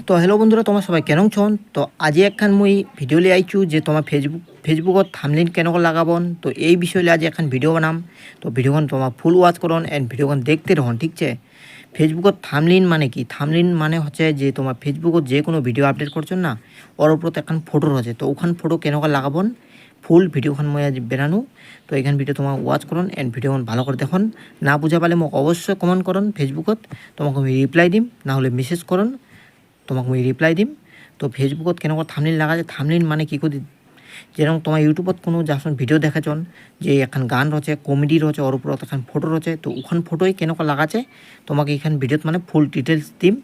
তো হেল্ল' বন্ধুরা, তোমার সবাই কেন ছন। তো আজি এখন মুই ভিডিও লিয়ে আইছু যে তোমার ফেসবুকত থামলিন কেন লাগাবন। তো এই বিষয় লিয়ে আজি এখন ভিডিও বানাম। তো ভিডিওখন তোমার ফুল ওয়াচ করন এন্ড ভিডিওখন দেখতে রহন, ঠিক আছে। ফেসবুকত থামলিন মানে কি? থামলিন মানে হচ্ছে যে তোমার ফেসবুকত যে কোনো ভিডিও আপডেট করছেন না, ওর উপর এখন ফটো রয়েছে। তো ওখান ফটো কেন লাগাবন ফুল ভিডিওখন মই আজ বেরানো। তো এখান ভিডিও তোমার ওয়াচ করুন এন্ড ভিডিওখন ভালো করে দেখুন। না বুঝা পালে মোক অবশ্যই কমেন্ট করুন ফেসবুকত, তোমাকে আমি রিপ্লাই দিম, না হলে মেসেজ করুন, তোমাকে আমি রিপ্লাই দিম। তো ফেসবুকত কেনেকুৱা থামলিন লাগা যায়, থামলিন মানে কি করি, যেরকম তোমার ইউটিউবত কোনো যখন ভিডিও দেখাচন যে এখন গান রয়েছে, কমেডি রয়েছে, ওর উপর এখন ফটো রয়েছে, তো ওখান ফটোই কেনেকুৱা লাগাছে তোমাকে এখান ভিডিওত মানে ফুল ডিটেলস দিম।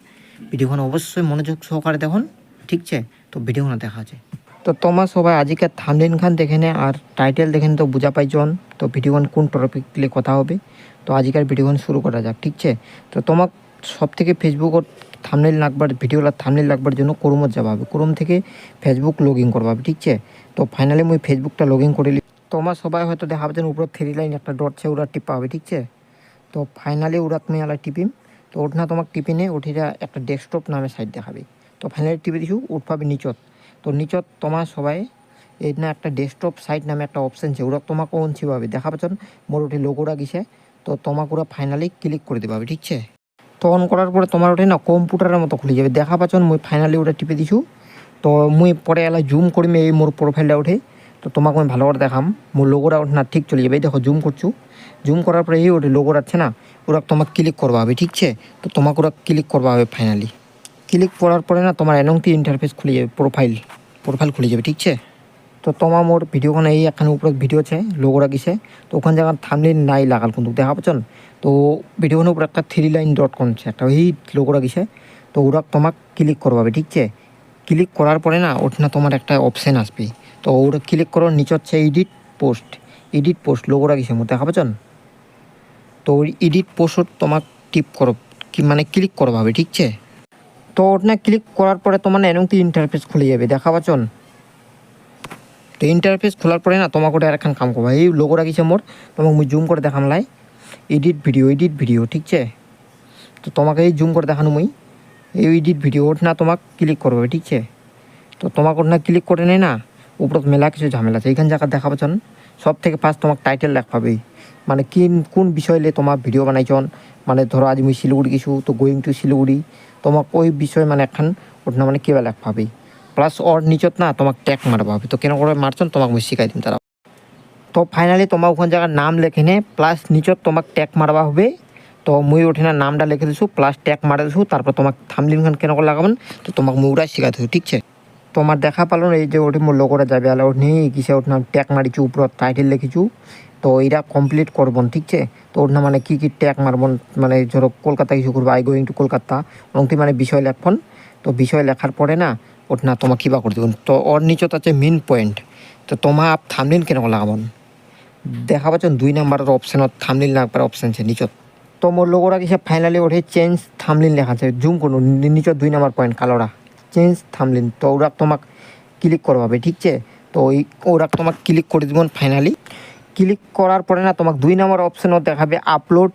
ভিডিওখন অবশ্যই মনোযোগ সহকারে দেখুন, ঠিক আছে। তো ভিডিওখানে দেখা আছে। তো তোমার সবাই আজিকার থামলিন খান দেখে নে আর টাইটেল দেখে তো বুঝা পাইছন তো ভিডিওখান কোন টপিক নিয়ে কথা হবে। তো আজিকার ভিডিওখান শুরু করা যাক, ঠিক আছে। তো তোমাক সব থেকে ফেসবুকত থামনেল লাগবার ভিডিওলা থামনেল লাগবার জন্য ক্রোমত যাবা হবে, ক্রোম থেকে ফেসবুক লগ ইন করবা হবে, ঠিক আছে। তো ফাইনালি মুই ফেসবুকটা লগ ইন করিলি। তোমার সবাই হয়তো দেখা পাচ্ছেন উপর থ্রি লাইন একটা ডট আছে, ওরা টিপা হবে, ঠিক আছে। তো ফাইনালি ওরা তুমি আলা টিপিম। তো ওঠ না তোমাকে টিপিনে ওঠিরা একটা ডেস্কটপ নামে সাইট দেখাবে। তো ফাইনালি টিপে দিছু উঠ পাবে নিচত। তো নিচত তোমার সবাই এই না একটা ডেস্কটপ সাইট নামে একটা অপশান আছে, ওরা তোমাকে অনছি পাবে, দেখা পাচ্ছেন মোর ওঠে লোগোটা গিছে। তো তোমাকে ওরা ফাইনালি ক্লিক করে দেবে, ঠিক আছে। তো অন করার পরে তোমার ওঠে না কম্পিউটারের মতো খুলে যাবে, দেখা পাচ্ছেন মুই ফাইনালি ওটা টিপে দিছু। তো মুই পরে এলা জুম করিম এই মোর প্রোফাইলটা ওঠে। তো তোমাকে আমি ভালো করে দেখাম মোর লোগোটা ওঠে না ঠিক চলে যাবে। দেখো জুম করছু, জুম করার পরে এই ওঠে লোগোটা আছে না, ওরা তোমাকে ক্লিক করবা হবে, ঠিক আছে। তো তোমাকে ওরা ক্লিক করবা হবে ফাইনালি। ক্লিক করার পরে না তোমার এনংটি ইন্টারফেস খুলে যাবে, প্রোফাইল খুলে যাবে, ঠিক আছে। তো তোমার মোর ভিডিওখানে এই এখানে উপরে ভিডিও আছে, লোগোটা গিছে। তো ওখানে জায়গা থামনেল নাই লাগাল কিন্তু দেখা পাচ্ছেন। তো ভিডিওখানের উপরে একটা থ্রি লাইন ডট কম আছে, একটা এই লোগোটা গিছে। তো ওরা তোমাকে ক্লিক করবাবে, ঠিক আছে। ক্লিক করার পরে না ওটা না তোমার একটা অপশান আসবে। তো ওটা ক্লিক করো, নিচে হচ্ছে এডিট পোস্ট লোগোটা গিছে মোট দেখা পাচ্ছেন। তো ওই এডিট পোস্ট তোমাকে টিপ করো কি মানে ক্লিক করবাবে, ঠিক আছে। তো ওটা না ক্লিক করার পরে তোমার এরকম ইন্টারফেস খুলে যাবে, দেখা পাচ্ছেন। তো ইন্টারফেস খোলার পরে না তোমাকে ওটা আরেকখান কাম করবা, এই লোগোটা গিয়েছে মোর, তোমাকে মুই জুম করে দেখাম লাই এডিট ভিডিও, ঠিক আছে। তো তোমাকে এই জুম করে দেখানো মুই এই এডিট ভিডিও ওঠ না তোমাকে ক্লিক করবে, ঠিক আছে। তো তোমাকে ওঠ না ক্লিক করে নেই না উপরত মেলা কিছু ঝামেলা আছে, এইখান জায়গা দেখা পাচ্ছেন। সব থেকে ফার্স্ট তোমাকে টাইটেল লেখাবে, মানে কোন বিষয় নিয়ে তোমার ভিডিও বানাইছন। মানে ধরো আজ মুই শিলিগুড়ি কিছু, তো গোয়িং টু শিলিগুড়ি, তোমাকে ওই বিষয় মানে একখান ওঠ না মানে কেবা লেখাবে। প্লাস ওর নিচত না তোমাকে ট্যাগ মারবা হবে। তো কেন করে মারছন তোমাকে মুই শিখাই দিম তারা। তো ফাইনালি তোমার ওখান জায়গার নাম লেখে নে, প্লাস নিচত তোমাকে ট্যাগ মারবা হবে। তো মুই ওঠে না নামটা লিখে দিছু প্লাস ট্যাগ মারা দিছু, তারপর তোমাকে থামলিনখান কেন করে লাগাবেন তো তোমাকে মুই ওটাই শিখাই দিছু, ঠিক আছে। তোমার দেখা পালো এই যে ওটি মোর লোগোটা যাবে আলা ওঠ নেই কিসে ওঠ না ট্যাগ মারিছু উপর টাইটেল লিখিছু। তো এইটা কমপ্লিট করবন, ঠিক আছে। তো ওঠ না মানে কী ট্যাগ মারবন, মানে ধরো কলকাতা কিছু করবো, আই গোয়িং টু কলকাতা ওরকম মানে বিষয় লেখবন। তো বিষয় লেখার পরে না ওঠ না তোমার কিবা করে দেবেন। তো ওর নিচত আছে মেন পয়েন্ট। তো তোমার থামলিন কেন লাগাবন দেখা পাচ্ছেন 2 নাম্বারের অপশানত থামলিন লাগবার অপশান আছে নিচত। তো মোর লোগোটা কিসে ফাইনালি ওঠে চেঞ্জ থামলিন লেখা আছে, জুম করুন নিচত 2 নাম্বার পয়েন্ট কালোরা চেঞ্জ থামলিন। তো ওরা তোমাকে ক্লিক করবাবে, ঠিক আছে। তো ওরা তোমাকে ক্লিক করে দিবেন ফাইনালি। ক্লিক করার পরে না তোমাকে 2 নাম্বার অপশানও দেখাবে আপলোড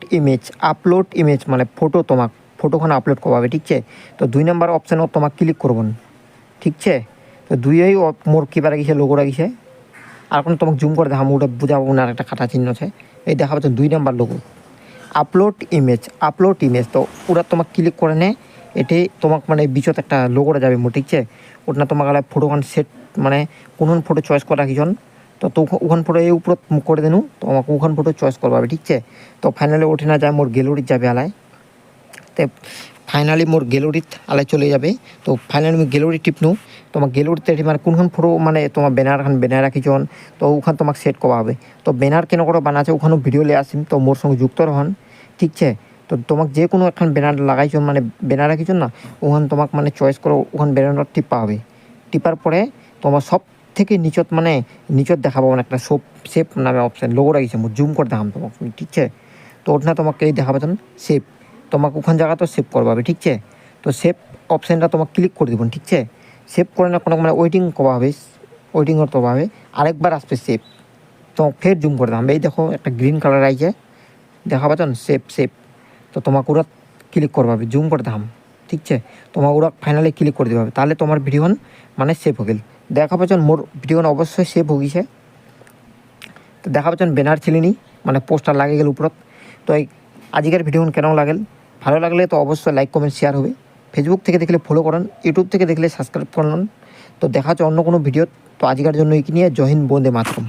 ইমেজ মানে ফটো, তোমাকে ফটোখানে আপলোড করবাবে, ঠিক আছে। তো 2 নাম্বার অপশানও তোমাকে ক্লিক করবেন, ঠিক আছে। তো দুইয়েই মোর কিবার গেছে লোগোটা গেছে। আর কোনো তোমাকে জুম করে দেখাবো ওটা বুঝাবো না, আর একটা কাটা চিহ্ন আছে এই দেখা পাচ্ছেন 2 নাম্বার লোগো আপলোড ইমেজ। তো ওরা তোমাকে ক্লিক করে নেয়, এটাই তোমাকে মানে বিচত একটা লোগোটা যাবে মোট, ঠিক আছে। ওটা না তোমাকে ফটোখান সেট মানে কোন ফটো চয়েস করা রাখিছন। তো ওখান ফটো এই উপর করে দেনু তো আমাকে ওখান ফটো চয়েস করবা হবে, ঠিক আছে। তো ফাইনালি ওঠে না যায় মোর গ্যালারিত যাবে আলায়। তো ফাইনালি মোর গ্যালারিত আলায় চলে যাবে। তো ফাইনালি আমি গ্যালারি টিপনু, তোমার গ্যালারিতে মানে কোনখান ফটো মানে তোমার ব্যানার রাখিছন। তো ওখান তোমাকে সেট করা হবে। তো ব্যানার কেন করে বানাচ্ছে ওখানেও ভিডিও লিয়ে আসিম, তো মোর সঙ্গে যুক্ত রহন, ঠিক আছে। তো তোমাকে যে কোনো একখান ব্যানার লাগাইছন মানে ব্যানার রাখিছন না, ওখান তোমাকে মানে চয়েস করো, ওখান ব্যানারটা টিপা হবে। টিপার পরে তোমার সব থেকে নিচত মানে নিচত দেখাবো মানে একটা সেভ নামে অপশান লোগো রাখিছে, মোট জুম করে দেখাম তোমাকে, ঠিক আছে। তো ওটা না তোমাকে এই দেখা পাচ্ছেন সেভ, তোমাকে ওখান জায়গা তো সেভ করবা হবে, ঠিক আছে। তো সেভ অপশানটা তোমাকে ক্লিক করে দেবেন, ঠিক আছে। সেভ করে না কোনো মানে ওয়েটিং করা হবে, ওয়েটিং করতে হবে, আরেকবার আসবে সেভ। তো ফের জুম করে দাম, এই দেখো একটা গ্রিন কালার আইছে দেখা পাচ্ছেন সেভ। তো তোমাকে ওরা ক্লিক করবা হবে, জুম করে দাম। ঠিক আছে তোমার ওরা ফাইনালি ক্লিক করে দিতে হবে, তাহলে তোমার ভিডিওখন মানে সেভ হয়ে গেল। দেখা পাচ্ছেন মোর ভিডিওখন অবশ্যই সেভ হয়ে গেছে। তো দেখা পাচ্ছেন ব্যানার ছিলিনি মানে পোস্টার লাগে গেল উপরত। তো এই আজকের ভিডিওখন কেমন লাগেল, ভালো লাগলে তো অবশ্যই লাইক কমেন্ট শেয়ার হবে। ফেসবুক থেকে দেখলে ফলো করেন, ইউটিউব থেকে দেখলে সাবস্ক্রাইব করুন। তো দেখা হচ্ছে অন্য কোনো ভিডিও। তো আজকের জন্য এই নিয়ে জয় হিন্দ, বন্দে মাতরম।